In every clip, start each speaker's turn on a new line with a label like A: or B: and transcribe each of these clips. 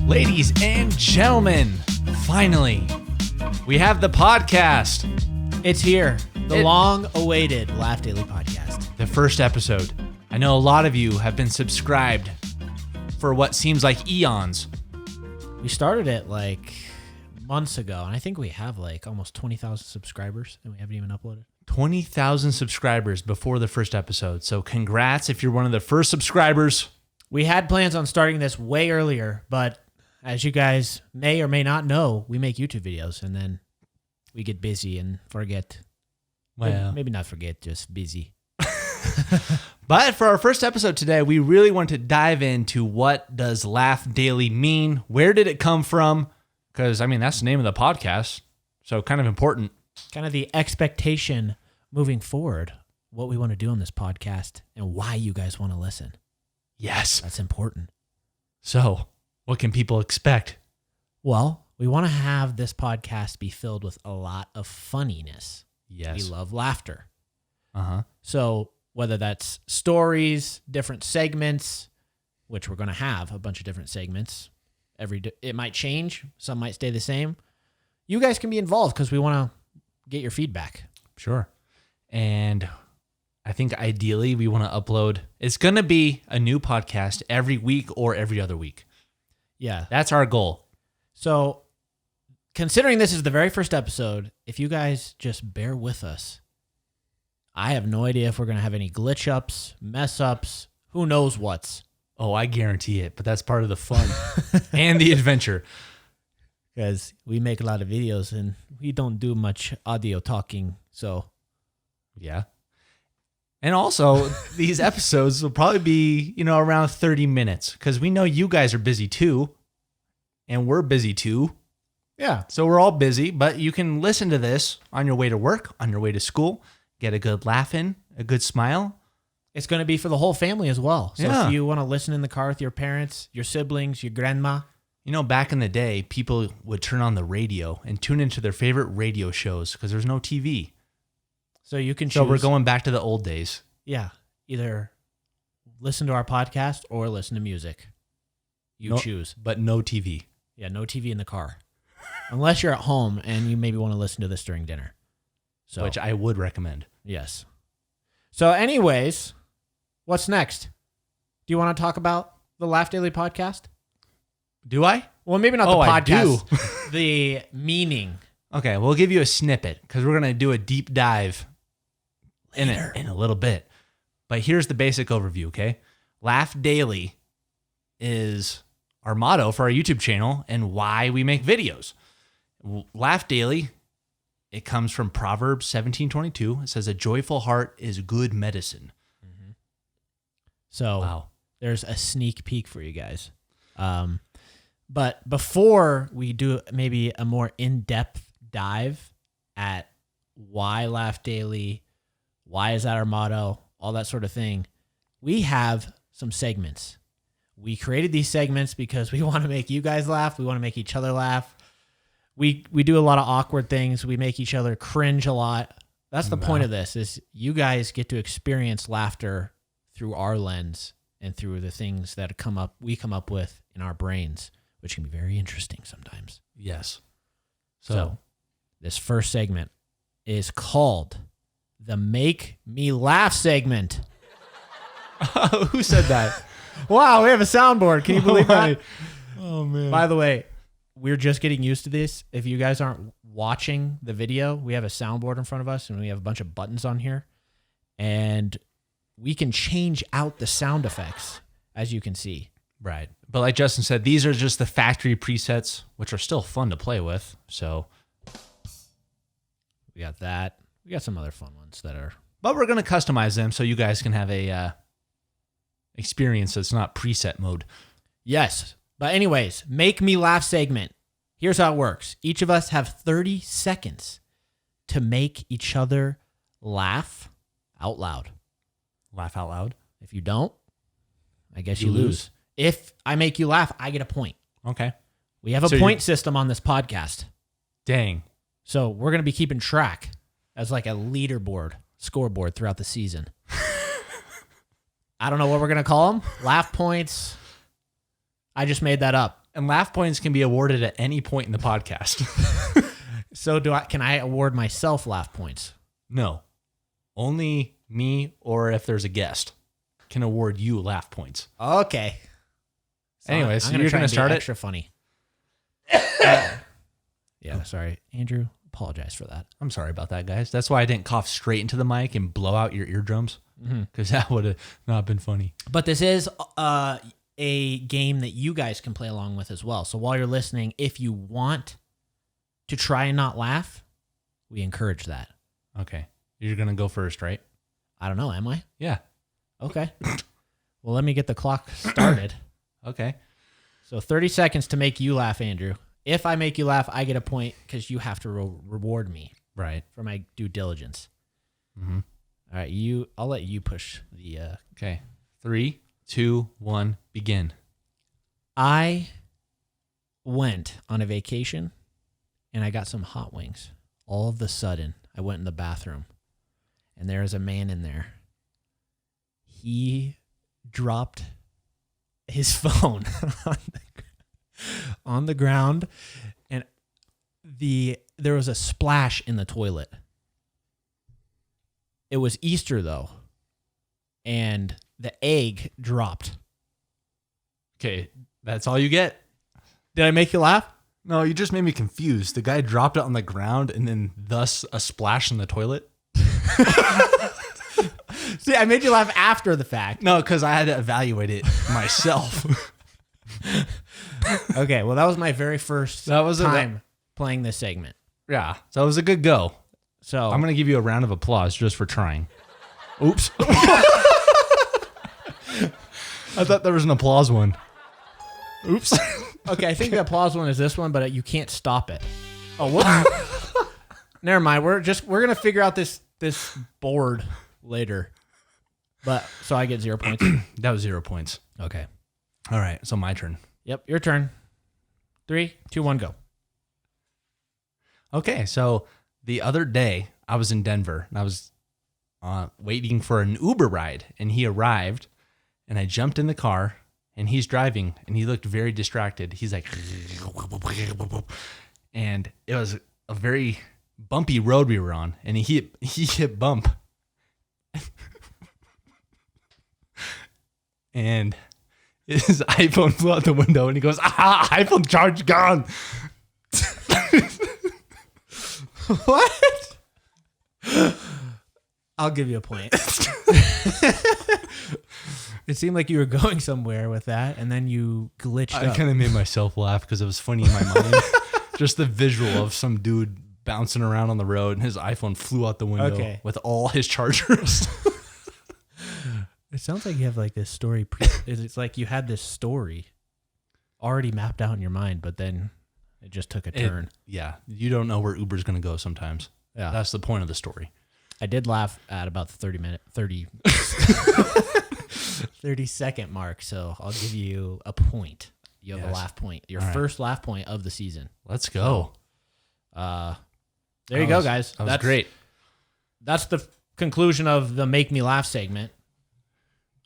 A: Ladies and gentlemen, finally, we have the podcast.
B: It's here. The long-awaited Laugh Daily podcast.
A: The first episode. I know a lot of you have been subscribed for what seems like eons.
B: We started it like months ago, and I think we have like almost 20,000 subscribers, and we haven't even uploaded.
A: 20,000 subscribers before the first episode. So congrats if you're one of the first subscribers.
B: We had plans on starting this way earlier, but as you guys may or may not know, we make YouTube videos, and then we get busy and forget.
A: Well,
B: maybe not forget, just busy.
A: But for our first episode today, we really want to dive into what does Laugh Daily mean? Where did it come from? Because, I mean, that's the name of the podcast, so kind of important.
B: Kind of the expectation moving forward, what we want to do on this podcast, and why you guys want to listen.
A: Yes.
B: That's important.
A: So, what can people expect?
B: Well, we want to have this podcast be filled with a lot of funniness.
A: Yes.
B: We love laughter.
A: Uh-huh.
B: So whether that's stories, different segments, which we're going to have a bunch of different segments. It might change. Some might stay the same. You guys can be involved because we want to get your feedback.
A: Sure. And I think ideally we want to upload. It's going to be a new podcast every week or every other week.
B: Yeah.
A: That's our goal.
B: So considering this is the very first episode, if you guys just bear with us, I have no idea if we're going to have any glitch ups, mess ups, who knows what's.
A: Oh, I guarantee it, but that's part of the fun and the adventure.
B: Because we make a lot of videos and we don't do much audio talking, so.
A: Yeah. And also, these episodes will probably be, around 30 minutes because we know you guys are busy too, and we're busy too.
B: Yeah.
A: So we're all busy, but you can listen to this on your way to work, on your way to school, get a good laugh in, a good smile.
B: It's going to be for the whole family as well. So
A: Yeah.
B: if you want to listen in the car with your parents, your siblings, your grandma.
A: Back in the day, people would turn on the radio and tune into their favorite radio shows because there's no TV.
B: So you can choose.
A: So we're going back to the old days.
B: Yeah. Either listen to our podcast or listen to music. You choose.
A: But no TV.
B: Yeah, no TV in the car. Unless you're at home and you maybe want to listen to this during dinner. So,
A: which I would recommend.
B: Yes. So anyways, what's next? Do you want to talk about the Laugh Daily podcast?
A: Do I?
B: Well, maybe not the podcast. The meaning.
A: Okay, we'll give you a snippet because we're going to do a deep dive in a little bit. But here's the basic overview, okay? Laugh Daily is our motto for our YouTube channel and why we make videos. Laugh Daily, it comes from Proverbs 17:22. It says, a joyful heart is good medicine.
B: Mm-hmm. So There's a sneak peek for you guys. But before we do maybe a more in-depth dive at why Laugh Daily, why is that our motto, all that sort of thing, we have some segments. We created these segments because we want to make you guys laugh. We want to make each other laugh. We do a lot of awkward things. We make each other cringe a lot. That's the point of this, is you guys get to experience laughter through our lens and through the things that we come up with in our brains, which can be very interesting sometimes.
A: Yes.
B: So this first segment is called the Make Me Laugh segment.
A: Who said that?
B: Wow, we have a soundboard. Can you believe that?
A: Oh, man.
B: By the way, we're just getting used to this. If you guys aren't watching the video, we have a soundboard in front of us and we have a bunch of buttons on here. And we can change out the sound effects, as you can see.
A: Right. But like Justin said, these are just the factory presets, which are still fun to play with. So
B: we got that. We got some other fun ones that are...
A: But we're going to customize them so you guys can have a experience that's not preset mode.
B: Yes. But anyways, Make Me Laugh segment. Here's how it works. Each of us have 30 seconds to make each other laugh out loud.
A: Laugh out loud?
B: If you don't, I guess you lose. If I make you laugh, I get a point.
A: Okay.
B: We have a point system on this podcast.
A: Dang.
B: So we're going to be keeping track as like a leaderboard, scoreboard throughout the season. I don't know what we're going to call them. Laugh points. I just made that up.
A: And laugh points can be awarded at any point in the podcast.
B: So can I award myself laugh points?
A: No. Only me or if there's a guest can award you laugh points.
B: Okay. So
A: anyway, so you're going to start it?
B: Extra funny. Yeah, sorry. Andrew, apologize for that.
A: I'm sorry about that, guys. That's why I didn't cough straight into the mic and blow out your eardrums, because that would have not been funny.
B: But this is a game that you guys can play along with as well. So while you're listening, if you want to try and not laugh, we encourage that.
A: Okay. You're going to go first, right?
B: I don't know. Am I?
A: Yeah.
B: Okay. Well, let me get the clock started.
A: Okay.
B: So 30 seconds to make you laugh, Andrew. If I make you laugh, I get a point because you have to reward me
A: right
B: for my due diligence.
A: Mm-hmm.
B: All right, I'll let you push the...
A: Okay. 3, 2, 1, begin.
B: I went on a vacation and I got some hot wings. All of a sudden, I went in the bathroom and there was a man in there. He dropped his phone on the ground, and there was a splash in the toilet. It was Easter, though, and the egg dropped.
A: Okay, that's all you get?
B: Did I make you laugh?
A: No, you just made me confused. The guy dropped it on the ground and then thus a splash in the toilet?
B: See, I made you laugh after the fact.
A: No, because I had to evaluate it myself.
B: Okay, well, that was my very first time playing this segment.
A: Yeah, so it was a good go.
B: So
A: I'm going to give you a round of applause just for trying. Oops. I thought there was an applause one. Oops.
B: Okay, I think the applause one is this one, but you can't stop it. Oh, what? Never mind. We're going to figure out this board later. But so I get 0 points.
A: That was 0 points.
B: Okay.
A: All right, so my turn.
B: Yep, your turn. 3, 2, 1, go.
A: Okay, so the other day I was in Denver and I was waiting for an Uber ride, and he arrived, and I jumped in the car, and he's driving, and he looked very distracted. He's like, and it was a very bumpy road we were on, and he hit bump. And his iPhone flew out the window, and he goes, iPhone charge gone.
B: What? I'll give you a point. It seemed like you were going somewhere with that, and then you glitched
A: I
B: up.
A: kind of made myself laugh because it was funny in my mind. Just the visual of some dude bouncing around on the road, and his iPhone flew out the window with all his chargers.
B: It sounds like you have like this story. It's like you had this story already mapped out in your mind, but then it just took a turn.
A: Yeah. You don't know where Uber's going to go sometimes.
B: Yeah.
A: That's the point of the story.
B: I did laugh at about the 30-second mark, so I'll give you a point. You have a laugh point. Your first laugh point of the season.
A: Let's go.
B: There you go, guys.
A: That's great.
B: That's the conclusion of the Make Me Laugh segment.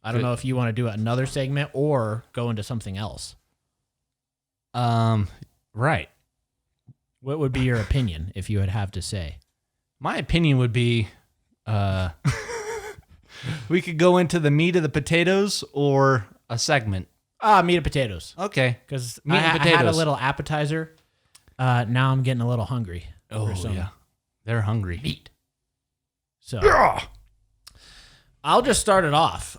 B: I don't know if you want to do another segment or go into something else.
A: Right.
B: What would be your opinion if you would have to say?
A: My opinion would be we could go into the meat of the potatoes or a segment.
B: Meat and potatoes.
A: Okay.
B: Because I had a little appetizer. Now I'm getting a little hungry.
A: Oh, yeah. They're hungry.
B: Meat. So I'll just start it off.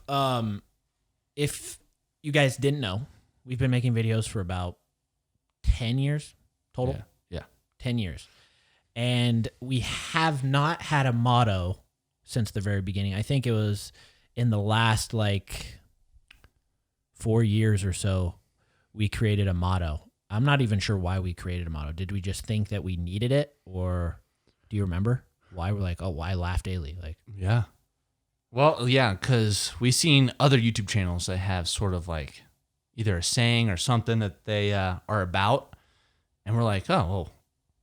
B: If you guys didn't know, we've been making videos for about 10 years total.
A: Yeah.
B: 10 years. And we have not had a motto since the very beginning. I think it was in the last 4 years or so, we created a motto. I'm not even sure why we created a motto. Did we just think that we needed it? Or do you remember why we're like, why laugh daily?
A: Yeah. Well, yeah, because we've seen other YouTube channels that have sort of either a saying or something that they are about. And we're like, oh, well,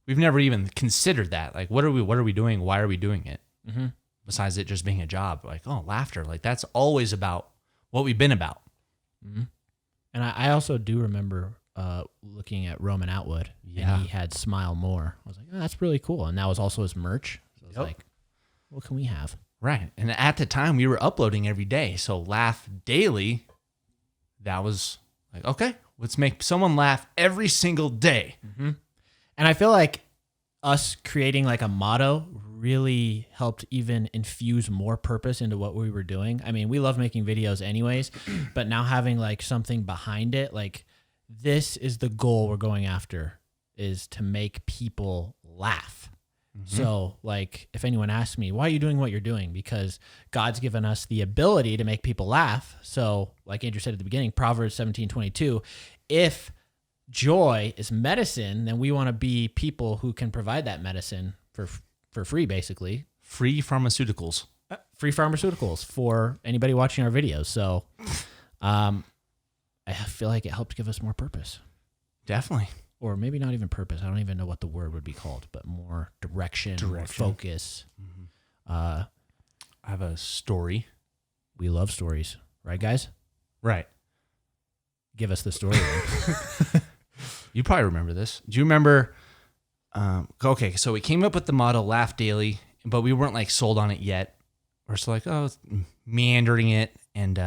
A: we've never even considered that. What are we doing? Why are we doing it?
B: Mm-hmm.
A: Besides it just being a job. Laughter. That's always about what we've been about.
B: Mm-hmm. And I also do remember looking at Roman Atwood,
A: Yeah.
B: and he had Smile More. I was like, oh, that's really cool. And that was also his merch. So I was like, what can we have?
A: Right. And at the time, we were uploading every day. So Laugh Daily, that was like, okay, let's make someone laugh every single day.
B: Mm-hmm. And I feel like us creating like a motto really helped even infuse more purpose into what we were doing. I mean, we love making videos anyways, but now having like something behind it, like this is the goal we're going after, is to make people laugh. Mm-hmm. So like if anyone asks me, why are you doing what you're doing? Because God's given us the ability to make people laugh. So like Andrew said at the beginning, Proverbs 17:22, if joy is medicine, then we want to be people who can provide that medicine for free, basically.
A: Free pharmaceuticals.
B: Free pharmaceuticals for anybody watching our videos. So I feel like it helped give us more purpose.
A: Definitely.
B: Or maybe not even purpose. I don't even know what the word would be called, but more direction. More focus.
A: Mm-hmm. I have a story.
B: We love stories. Right, guys?
A: Right.
B: Give us the story.
A: You probably remember this. Do you remember? Okay, so we came up with the motto Laugh Daily, but we weren't like sold on it yet. We're still like, meandering it. And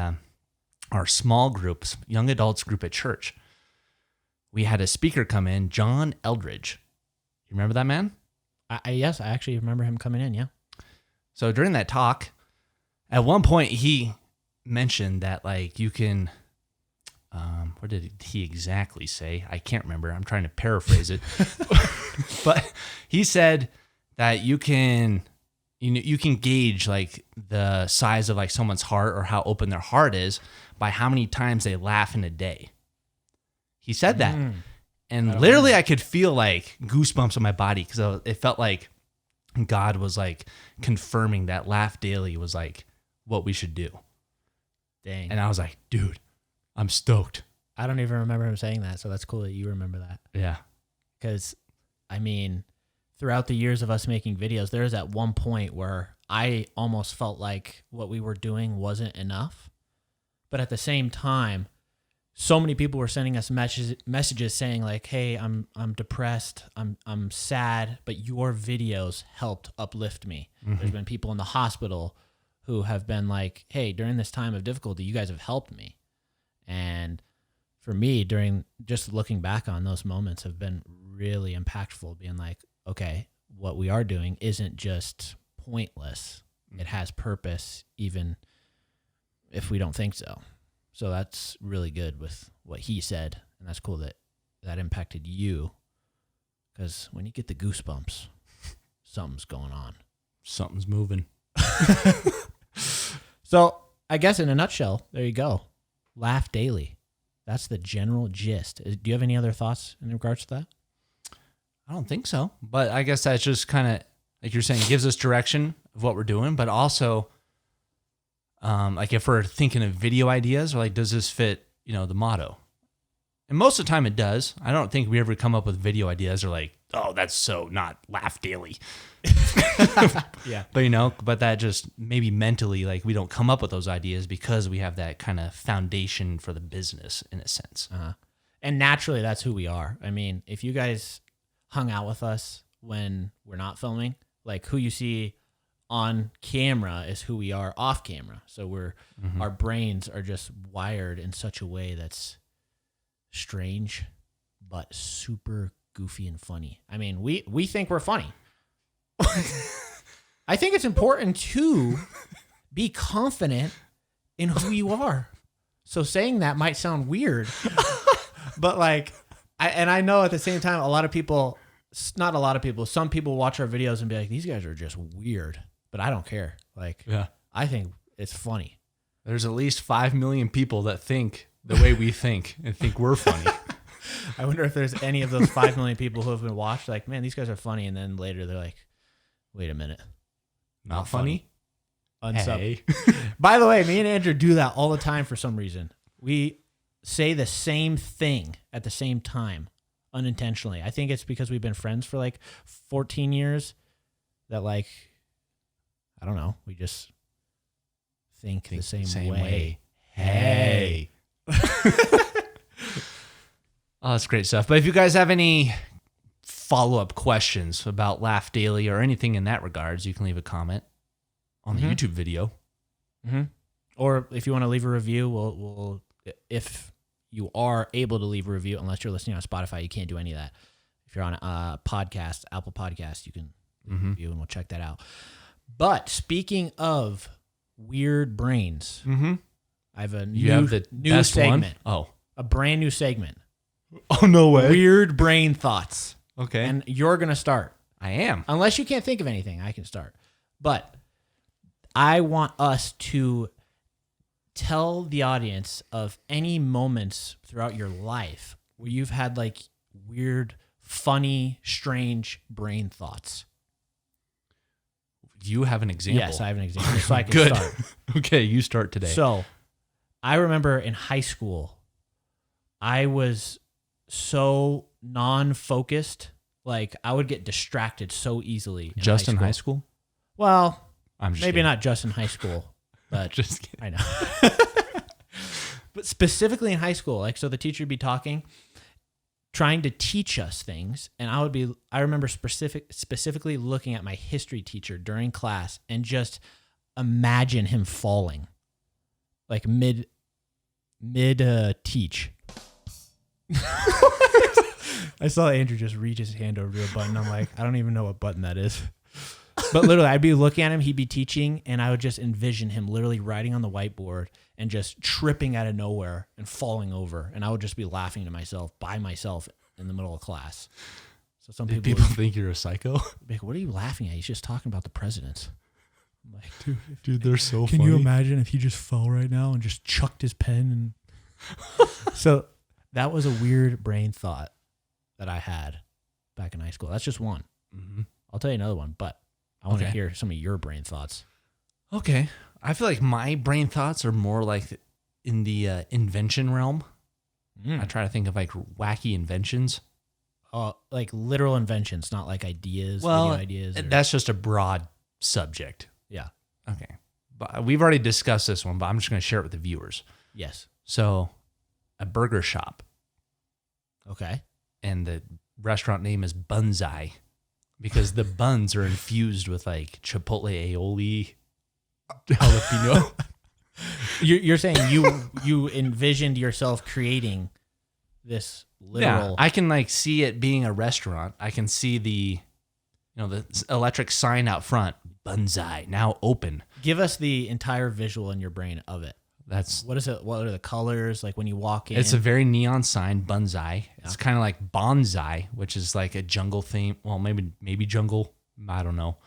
A: our small groups, young adults group at church, we had a speaker come in, John Eldridge. You remember that man?
B: Yes, I actually remember him coming in, yeah.
A: So during that talk, at one point he mentioned that like you can, what did he exactly say? I can't remember. I'm trying to paraphrase it. But he said that you can gauge like the size of like someone's heart or how open their heart is by how many times they laugh in a day. He said that. And literally I could feel like goosebumps on my body because it felt like God was like confirming that Laugh Daily was like what we should do.
B: Dang.
A: And I was like, dude, I'm stoked.
B: I don't even remember him saying that, so that's cool that you remember that.
A: Yeah.
B: Because, I mean, throughout the years of us making videos, there was at one point where I almost felt like what we were doing wasn't enough. But at the same time, so many people were sending us messages saying like, hey, I'm depressed, I'm sad, but your videos helped uplift me. Mm-hmm. There's been people in the hospital who have been like, hey, during this time of difficulty, you guys have helped me. And for me, during just looking back on those moments have been really impactful, being like, okay, what we are doing isn't just pointless. It has purpose, even if we don't think so. So that's really good with what he said. And that's cool that impacted you. Because when you get the goosebumps, something's going on.
A: Something's moving.
B: So I guess in a nutshell, there you go. Laugh Daily. That's the general gist. Do you have any other thoughts in regards to that?
A: I don't think so. But I guess that's just kind of, like you're saying, gives us direction of what we're doing. But also, like if we're thinking of video ideas, or like, does this fit, the motto? And most of the time it does. I don't think we ever come up with video ideas or like, oh, that's so not Laugh Daily.
B: Yeah.
A: But that just maybe mentally, like we don't come up with those ideas because we have that kind of foundation for the business in a sense.
B: Uh-huh. And naturally, that's who we are. I mean, if you guys hung out with us when we're not filming, like who you see on camera is who we are off camera. So our brains are just wired in such a way that's strange, but super goofy and funny. I mean, we think we're funny. I think it's important to be confident in who you are. So saying that might sound weird, but like, I know at the same time, some people watch our videos and be like, these guys are just weird, but I don't care. Like, yeah, I think it's funny.
A: There's at least 5 million people that think the way we think and think we're funny.
B: I wonder if there's any of those 5 million people who have been watched like, man, these guys are funny. And then later they're like, wait a minute.
A: Not funny?
B: Unsub.
A: Hey.
B: By the way, me and Andrew do that all the time for some reason. We say the same thing at the same time, unintentionally. I think it's because we've been friends for like 14 years that like, I don't know, we just think the same way.
A: Hey. Oh, that's great stuff. But if you guys have any follow-up questions about Laugh Daily or anything in that regards, you can leave a comment on the YouTube video.
B: Mm-hmm. Or if you want to leave a review, we'll if you are able to leave a review, unless you're listening on Spotify, you can't do any of that. If you're on a podcast, Apple Podcast, you can leave a review and we'll check that out. But speaking of weird brains, I have a new segment.
A: One? Oh.
B: A brand new segment.
A: Oh, no way.
B: Weird brain thoughts.
A: Okay.
B: And you're going to start.
A: I am.
B: Unless you can't think of anything, I can start. But I want us to tell the audience of any moments throughout your life where you've had like weird, funny, strange brain thoughts.
A: You have an example?
B: Yes, I have an example. So I can
A: Good.
B: start.
A: Okay, you start today.
B: So I remember in high school, I was so non-focused. Like I would get distracted so easily.
A: Just in high school?
B: Well,
A: I'm just
B: maybe
A: kidding.
B: not just in high school, but
A: just kidding.
B: I know. But specifically in high school, like so the teacher would be talking, trying to teach us things, and I remember specifically looking at my history teacher during class and just imagine him falling. Like mid teach. I saw Andrew just reach his hand over to a button. I'm like, I don't even know what button that is. But literally, I'd be looking at him, he'd be teaching, and I would just envision him literally writing on the whiteboard and just tripping out of nowhere and falling over. And I would just be laughing to myself, by myself, in the middle of class. So some people
A: think you're a psycho?
B: be like, what are you laughing at? He's just talking about the presidents. I'm like,
A: Dude, they're so funny.
B: can you imagine if he just fell right now and just chucked his pen? And so that was a weird brain thought that I had back in high school. That's just one.
A: Mm-hmm.
B: I'll tell you another one, but I want to hear some of your brain thoughts.
A: Okay. I feel like my brain thoughts are more like in the invention realm. I try to think of like wacky inventions.
B: Like literal inventions, not like ideas,
A: Well,
B: video ideas.
A: that's just a broad subject.
B: Yeah.
A: Okay. But we've already discussed this one, but I'm just going to share it with the viewers.
B: Yes.
A: So, a burger shop,
B: Okay.
A: and the restaurant name is Bunzai because the buns are infused with like chipotle aioli jalapeno.
B: You're saying you envisioned yourself creating this literal.
A: Yeah, I can like see it being a restaurant. I can see the electric sign out front, Bunzai, now open.
B: Give us the entire visual in your brain of it. What is it? What are the colors like when you walk in?
A: It's a very neon sign, Bunzai. It's kind of like bonsai, which is like a jungle theme. Well, maybe jungle. I don't know.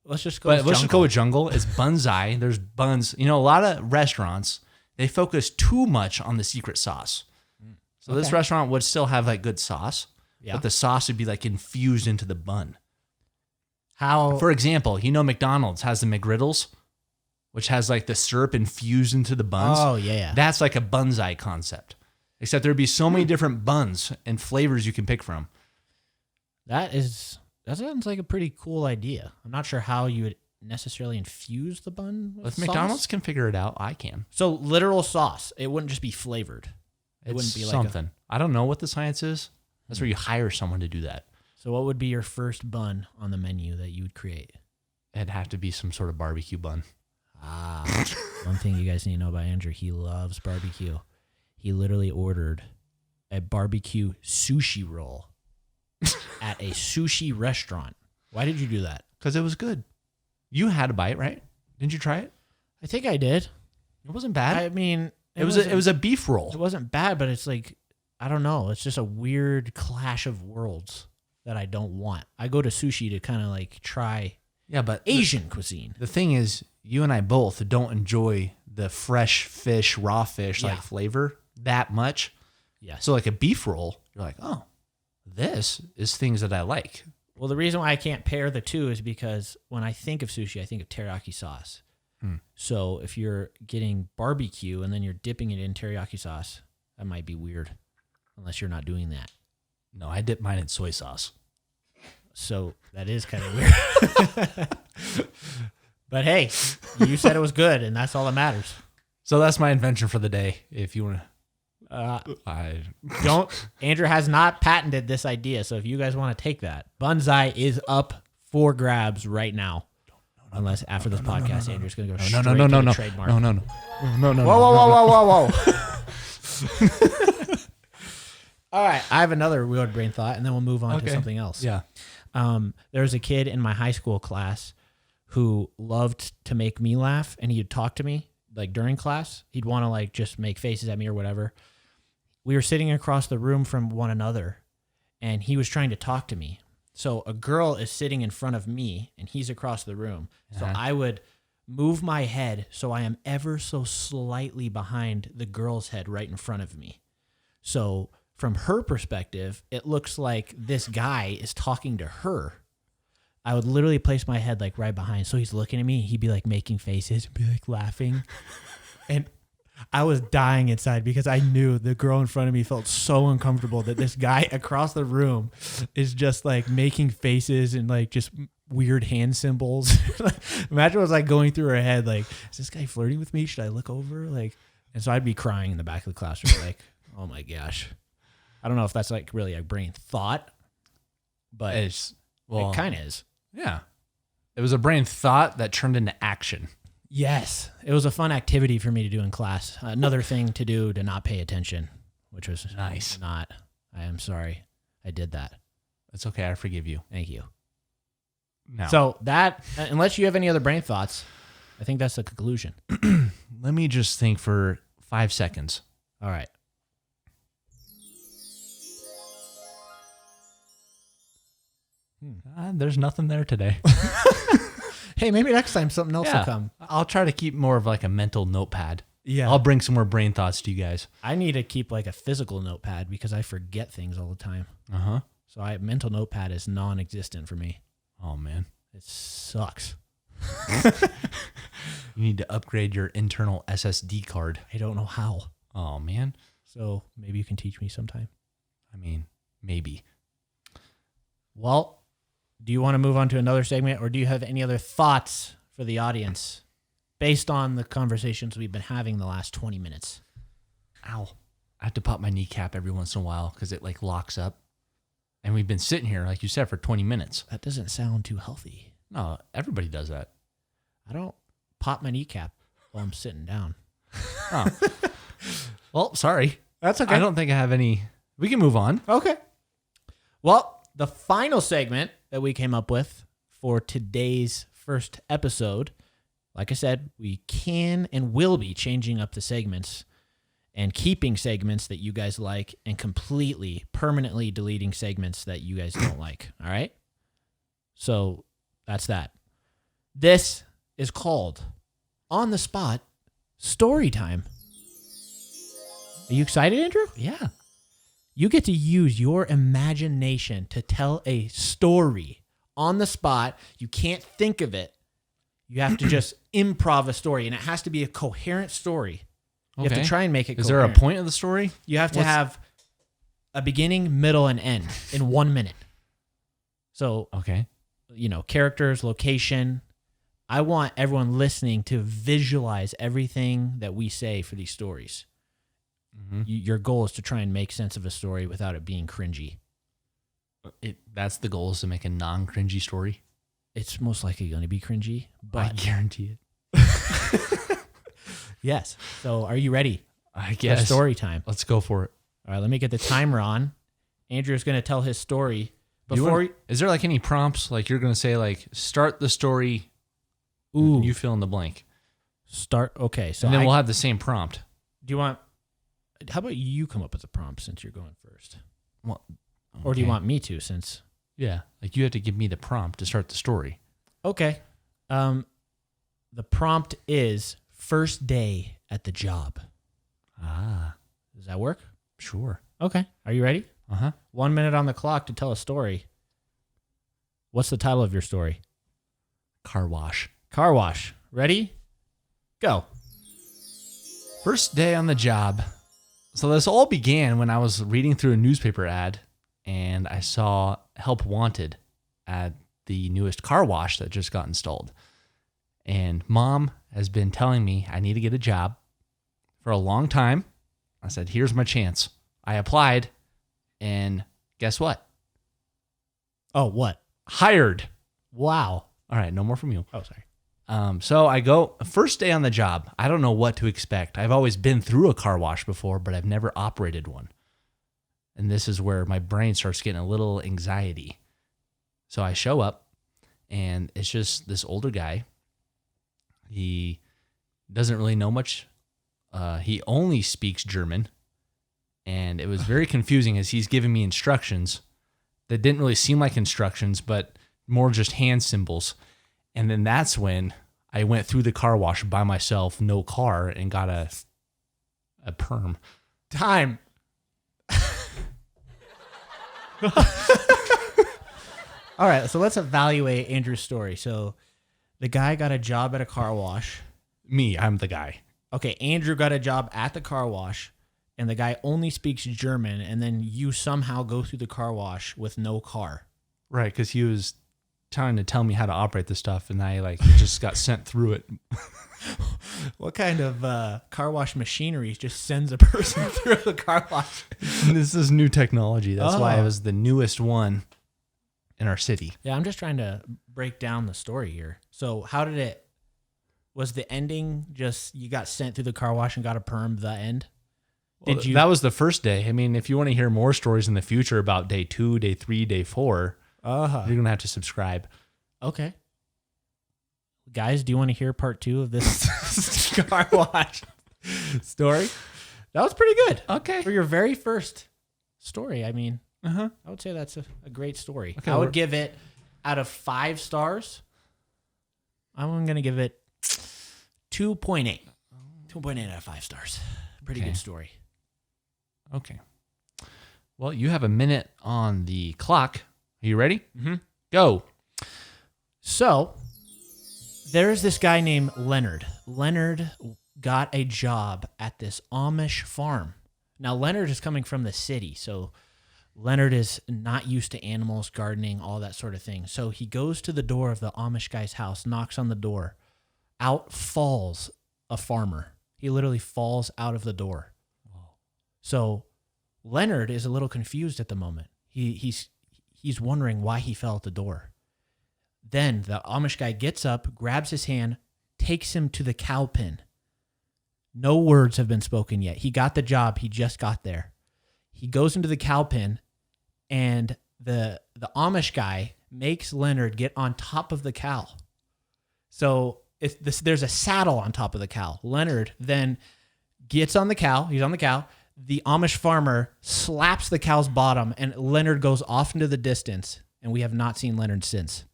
B: Let's just go.
A: Let's just go with jungle. It's Bunzai. There's buns. A lot of restaurants, they focus too much on the secret sauce. So this restaurant would still have like good sauce, but the sauce would be like infused into the bun.
B: How?
A: For example, McDonald's has the McGriddles, which has like the syrup infused into the buns.
B: Oh, yeah.
A: That's like a Bunzai concept. Except there'd be so many different buns and flavors you can pick from.
B: That sounds like a pretty cool idea. I'm not sure how you would necessarily infuse the bun with
A: If
B: sauce.
A: McDonald's can figure it out, I can.
B: So literal sauce. It wouldn't just be flavored. It wouldn't be like
A: something. I don't know what the science is. That's where you hire someone to do that.
B: So what would be your first bun on the menu that you would create?
A: It'd have to be some sort of barbecue bun.
B: One thing you guys need to know about Andrew, he loves barbecue. He literally ordered a barbecue sushi roll at a sushi restaurant. Why did you do that?
A: Because it was good. You had a bite, right? Didn't you try it?
B: I think I did.
A: It wasn't bad.
B: I mean,
A: it was a beef roll.
B: It wasn't bad, but it's like, I don't know. It's just a weird clash of worlds that I don't want. I go to sushi to kind of like try
A: but
B: Asian cuisine.
A: The thing is, you and I both don't enjoy the fresh fish, raw fish like flavor that much.
B: Yeah.
A: So like a beef roll, you're like, oh, this is things that I like.
B: Well, the reason why I can't pair the two is because when I think of sushi, I think of teriyaki sauce. So if you're getting barbecue and then you're dipping it in teriyaki sauce, that might be weird unless you're not doing that.
A: No, I dip mine in soy sauce.
B: So that is kind of weird. But hey, you said it was good, and that's all that matters.
A: So that's my invention for the day. If you want to,
B: Andrew has not patented this idea, so if you guys want to take that, Bonsai is up for grabs right now. Unless after this podcast, Andrew's going to go straight to the trademark.
A: No.
B: Whoa. All right, I have another weird brain thought, and then we'll move on to something else.
A: Yeah.
B: There was a kid in my high school class who loved to make me laugh, and he'd talk to me like during class. He'd want to like just make faces at me or whatever. We were sitting across the room from one another, and he was trying to talk to me. So a girl is sitting in front of me, and he's across the room. So I would move my head so I am ever so slightly behind the girl's head right in front of me. So from her perspective, it looks like this guy is talking to her. I would literally place my head like right behind. So he's looking at me. He'd be like making faces and be like laughing. And I was dying inside because I knew the girl in front of me felt so uncomfortable that this guy across the room is just like making faces and like just weird hand symbols. Imagine what was like going through her head. Like, is this guy flirting with me? Should I look over? Like, and so I'd be crying in the back of the classroom. Like, oh my gosh. I don't know if that's like really a brain thought, but it kind of is.
A: Yeah. It was a brain thought that turned into action.
B: Yes. It was a fun activity for me to do in class. Another thing to do to not pay attention, which was
A: nice.
B: I am sorry I did that.
A: It's okay. I forgive you.
B: Thank you.
A: No.
B: So that, unless you have any other brain thoughts, I think that's the conclusion.
A: Let me just think for 5 seconds.
B: All right.
A: There's nothing there today.
B: Hey, maybe next time something else will come.
A: I'll try to keep more of like a mental notepad.
B: Yeah.
A: I'll bring some more brain thoughts to you guys.
B: I need to keep like a physical notepad because I forget things all the time.
A: Uh-huh.
B: So mental notepad is non-existent for me.
A: Oh, man.
B: It sucks.
A: You need to upgrade your internal SSD card.
B: I don't know how.
A: Oh, man.
B: So maybe you can teach me sometime.
A: I mean, maybe.
B: Well, do you want to move on to another segment, or do you have any other thoughts for the audience based on the conversations we've been having the last 20 minutes?
A: Ow. I have to pop my kneecap every once in a while because it like locks up. And we've been sitting here, like you said, for 20 minutes.
B: That doesn't sound too healthy.
A: No, everybody does that.
B: I don't pop my kneecap while I'm sitting down.
A: Oh. Well, sorry.
B: That's okay.
A: I don't think I have any. We can move on.
B: Okay. Well, the final segment that we came up with for today's first episode, like I said, we can and will be changing up the segments and keeping segments that you guys like and completely, permanently deleting segments that you guys don't like. All right? So that's that. This is called On the Spot Story Time. Are you excited, Andrew?
A: Yeah.
B: You get to use your imagination to tell a story on the spot. You can't think of it. You have to just improv a story, and it has to be a coherent story. You have to try and make it coherent.
A: Is there a point of the story?
B: You have to have a beginning, middle, and end in 1 minute. So, characters, location. I want everyone listening to visualize everything that we say for these stories. Mm-hmm. Your goal is to try and make sense of a story without it being cringy.
A: That's the goal, is to make a non-cringy story.
B: It's most likely going to be cringy, but
A: I guarantee it.
B: Yes. So are you ready?
A: I guess.
B: For story time.
A: Let's go for it.
B: All right, let me get the timer on. Andrew's going to tell his story.
A: Is there like any prompts? Like you're going to say like, start the story.
B: Ooh.
A: You fill in the blank.
B: Okay. So
A: and then we'll have the same prompt.
B: How about you come up with a prompt since you're going first?
A: Well, okay.
B: Or do you want me to since?
A: Yeah. Like you have to give me the prompt to start the story.
B: Okay. The prompt is first day at the job.
A: Ah.
B: Does that work?
A: Sure.
B: Okay. Are you ready?
A: Uh-huh.
B: 1 minute on the clock to tell a story. What's the title of your story?
A: Car wash.
B: Car wash. Ready? Go.
A: First day on the job. So this all began when I was reading through a newspaper ad and I saw help wanted at the newest car wash that just got installed. And Mom has been telling me I need to get a job for a long time. I said, here's my chance. I applied, and guess what?
B: Oh, what?
A: Hired.
B: Wow.
A: All right, no more from you.
B: Oh, sorry.
A: So I go, first day on the job. I don't know what to expect. I've always been through a car wash before, but I've never operated one. And this is where my brain starts getting a little anxiety. So I show up, and it's just this older guy. He doesn't really know much. He only speaks German. And it was very confusing as he's giving me instructions that didn't really seem like instructions, but more just hand symbols. And then that's when I went through the car wash by myself, no car, and got a perm.
B: Time. All right, so let's evaluate Andrew's story. So the guy got a job at a car wash.
A: Me, I'm the guy.
B: Okay, Andrew got a job at the car wash, and the guy only speaks German, and then you somehow go through the car wash with no car.
A: Right, because he was trying to tell me how to operate the stuff, and I just got sent through it.
B: What kind of car wash machinery just sends a person through the car wash?
A: This is new technology. That's why it was the newest one in our city.
B: Yeah, I'm just trying to break down the story here. So was the ending just you got sent through the car wash and got a perm, the end?
A: That was the first day. I mean, if you want to hear more stories in the future about day 2, day 3, day 4, you're going to have to subscribe.
B: Okay. Guys, do you want to hear part 2 of this car wash story? That was pretty good.
A: Okay.
B: For your very first story, I mean,
A: Uh-huh.
B: I would say that's a great story.
A: Okay,
B: I would give it, out of 5 stars, I'm going to give it 2.8. 2.8 out of 5 stars. Pretty good story.
A: Okay. Well, you have a minute on the clock. Are you ready?
B: Mm-hmm.
A: Go.
B: So, there's this guy named Leonard. Leonard got a job at this Amish farm. Now, Leonard is coming from the city, so Leonard is not used to animals, gardening, all that sort of thing. So he goes to the door of the Amish guy's house, knocks on the door. Out falls a farmer. He literally falls out of the door. So Leonard is a little confused at the moment. He's wondering why he fell at the door. Then the Amish guy gets up, grabs his hand, takes him to the cow pen. No words have been spoken yet. He got the job. He just got there. He goes into the cow pen, and the Amish guy makes Leonard get on top of the cow. So there's a saddle on top of the cow. Leonard then gets on the cow. He's on the cow. The Amish farmer slaps the cow's bottom, and Leonard goes off into the distance, and we have not seen Leonard since.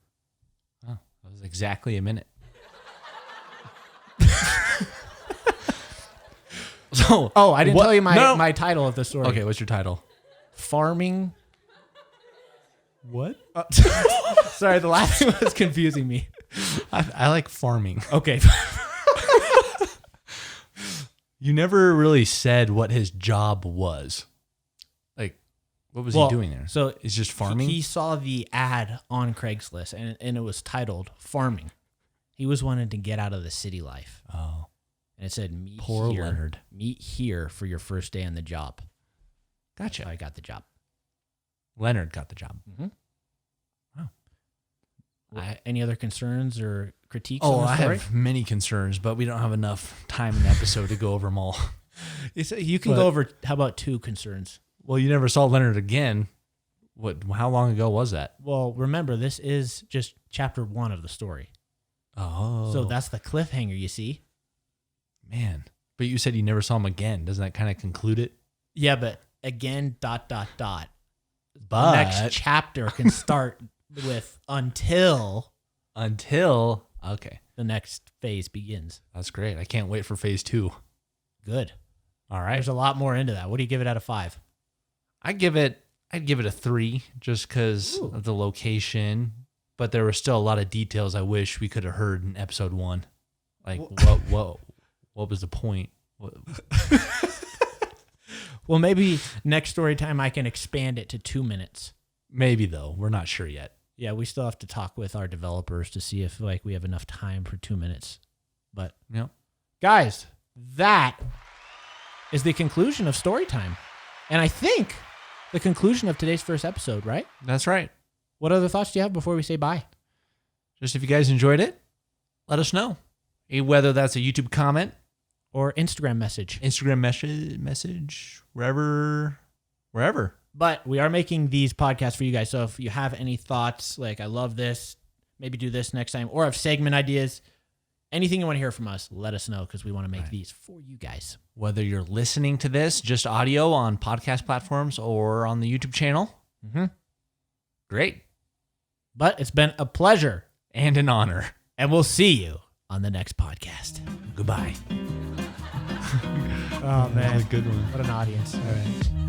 A: Oh, that was exactly a minute.
B: I didn't tell you my title of the story.
A: Okay, what's your title?
B: Farming.
A: What?
B: Sorry, the last one was confusing me.
A: I like farming.
B: Okay.
A: You never really said what his job was. Like, what was he doing there?
B: So
A: it's just farming?
B: He saw the ad on Craigslist, and it was titled Farming. He was wanting to get out of the city life.
A: Oh.
B: And it said,
A: Poor Leonard.
B: Meet here for your first day on the job.
A: Gotcha.
B: So I got the job.
A: Leonard got the job.
B: Mm-hmm.
A: Wow.
B: Any other concerns or critiques on the
A: I
B: story?
A: have many concerns, but we don't have enough time in the episode to go over them all.
B: You can go over, how about 2 concerns?
A: Well, you never saw Leonard again. How long ago was that?
B: Well, remember, this is just chapter 1 of the story.
A: Oh.
B: So that's the cliffhanger, you see?
A: Man. But you said you never saw him again. Doesn't that kind of conclude it?
B: Yeah, but again, ...
A: But
B: the next chapter can start with until
A: okay.
B: The next phase begins.
A: That's great. I can't wait for phase 2.
B: Good.
A: All right.
B: There's a lot more into that. What do you give it out of 5?
A: I'd give it a 3 just because of the location, but there were still a lot of details I wish we could have heard in episode 1. Like what was the point?
B: Well, maybe next story time I can expand it to 2 minutes.
A: Maybe though. We're not sure yet.
B: Yeah, we still have to talk with our developers to see if we have enough time for 2 minutes. But
A: yep.
B: Guys, that is the conclusion of story time. And I think the conclusion of today's first episode, right?
A: That's right.
B: What other thoughts do you have before we say bye?
A: Just if you guys enjoyed it, let us know. Whether that's a YouTube comment
B: or Instagram message.
A: Message, wherever.
B: But we are making these podcasts for you guys. So if you have any thoughts, like I love this, maybe do this next time, or have segment ideas, anything you want to hear from us, let us know because we want to make these for you guys.
A: Whether you're listening to this, just audio on podcast platforms or on the YouTube channel.
B: Mm-hmm.
A: Great.
B: But it's been a pleasure.
A: And an honor.
B: And we'll see you on the next podcast.
A: Goodbye.
B: Oh, man.
A: That was a good one.
B: What an audience. All right.